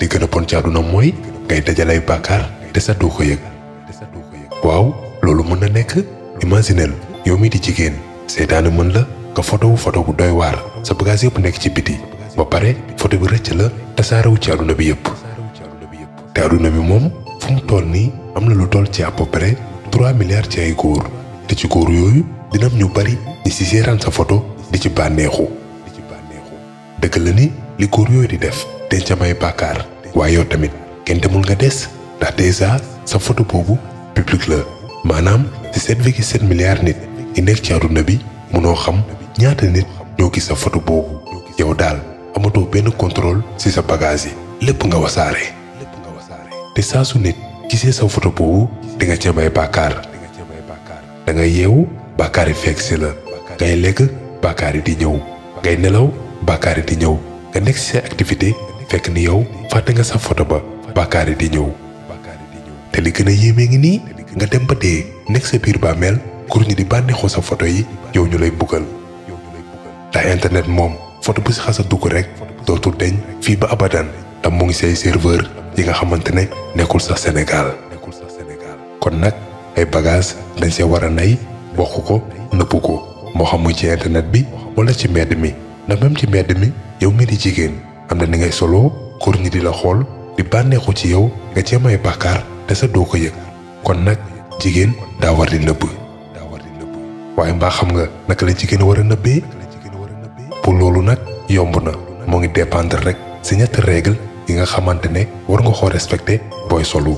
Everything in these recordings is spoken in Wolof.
li gën a bon ci àdduna mooy ngay dajalay bàkkaar te sa doo ko yëg. waaw loolu mën na nekk. imaginel yow mi di jigéen seytaane mën la nga photo bu doy waar sa bagage yëpp nekk ci biti ba pare photo bi rëcc la tasaarewu ci àdduna bi yëpp. te àdduna bi moom fu mu toll nii am na lu toll ci à peu près 3 milliards ci ay góor te ci góor yooyu dina am ñu bari di si seeraan sa photo di ci bànneexu. dëgg la ni li góor yooyu di def denc may bàkkaar waaye yow tamit kenn demul nga des ndax déjà sa photo boobu public la maanaam ci 7,7 milliards nit yi nekk ci àdduna bi mënoo xam ñaata nit ñoo gis sa photo boobu. yow daal amatoo benn contrôle ci sa bagage yi lépp nga wasaare. te saa su nit gisee sa photo boobu di nga ca may bàkkaar. da ngay yeewu bàkkaar yi fekk si la ngay lekk bàkkaar yi di ñëw ngay nelaw bàkkaar yi di ñëw nga nekk ci sa activité fekk ni yow fàtte nga sa photo ba bàkkaar yi di ñëw. te li gën a yéeme ngi nii nga dem ba dee nekk sa biir bàmmeel kur ñi di bànneexoo sa photo yi yow ñu lay buggal. ndax internet moom photo bu si xasa dugg rek dootul deñ fii ba abadan tam mu ngi say serveur yi nga xamante ne nekkul sax Sénégal. kon nag ay bagage dañ see war a nay bokk ko nëbbu ko moo xam muy ci internet bi wala ci mbedd mi ndax même ci mbedd mi yow mi di jigéen am na ni ngay solo góor ñi di la xool di bànneexu ci yow nga cee may bàkkaar te sa doo ko yëg. kon nag jigéen daa war di nëbb. waaye mbaa xam nga naka la jigéen war a nëbbee. pour loolu nag yomb na moo ngi dépendre rek si ñetti règle yi nga xamante ne war nga koo respecté booy solu.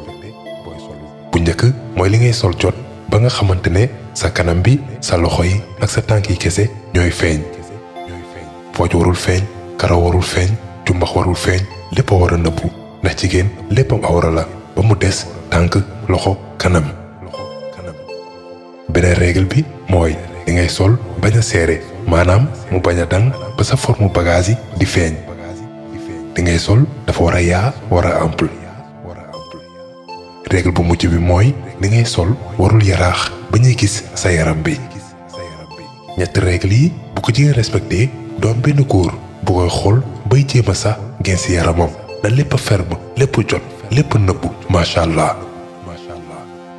bu njëkk mooy li ngay sol jot ba nga xamante ne sa kanam bi sa loxo yi ak sa tànk yi kese ñooy feeñ. pooj warul feeñ karaw warul feeñ jumbax warul feeñ lépp a war a nëbbu ndax jigéen léppam awra la ba mu des tànk loxo kanam. beneen règle bi mooy li ngay sol bañ a seere maanaam mu bañ a dang ba sa forme bagage yi di feeñ. li ngay sol dafa war a yaa war a ample. règle bu mujj bi mooy li ngay sol warul yaraax ba ñuy gis sa yaram bi. ñetti règle yi bu ko jigéen respecté doom benn góor bu koy xool bay jéem a sax ngeen si yaramam na lépp a ferme lépp jot lépp nëbbu macha allah.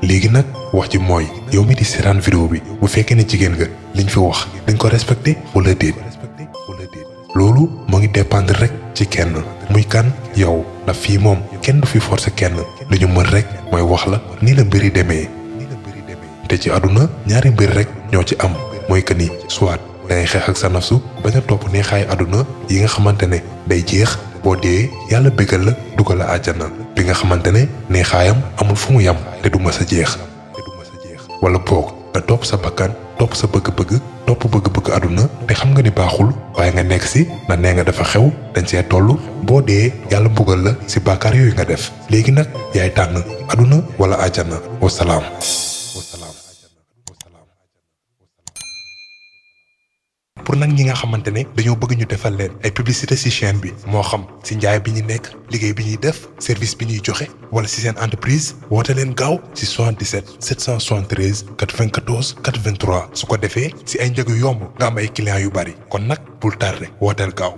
léegi nag wax ji mooy yow mi di seetaan vidéo bi bu fekkee ne jigéen nga liñ fi wax dañ ko respecté wala déet. loolu moo ngi dépendre rek ci kenn muy kan yow ndax fii moom kenn du fi forcer kenn lu ñu mën rek mooy wax la nii la mbir yi demee. te ci àdduna ñaari mbir rek ñoo ci am mooy que ni soit dangay xeex ak sa nafsu bañ a topp neexaayu àdduna yi nga xamante ne day jeex boo dee yàlla bégal la dugal la àjjana bi nga xamante ne neexaayam amul fu mu yam te du mës a jeex. wala boog nga topp sa bakkan topp sa bëgg-bëgg topp bëgg-bëgg àdduna te xam nga ni baaxul waaye nga nekk si na nee nga dafa xew dañ see toll boo dee yàlla mbugal la si bàkkaar yooyu nga def léegi nag yaay tànn àdduna wala àjjana wasalaam. pour nag ñi nga xamante ne dañoo bëgg ñu defal leen ay publicité ci chaîne bi moo xam ci njaay bi ñu nekk liggéey bi ñuy def service bi ñuy joxe wala ci seen entreprise woote leen gaaw ci 77 773 94 83 su ko defee ci ay njëg yu yomb nga am ay clients yu bari kon nag bul tardé wooteel gaaw.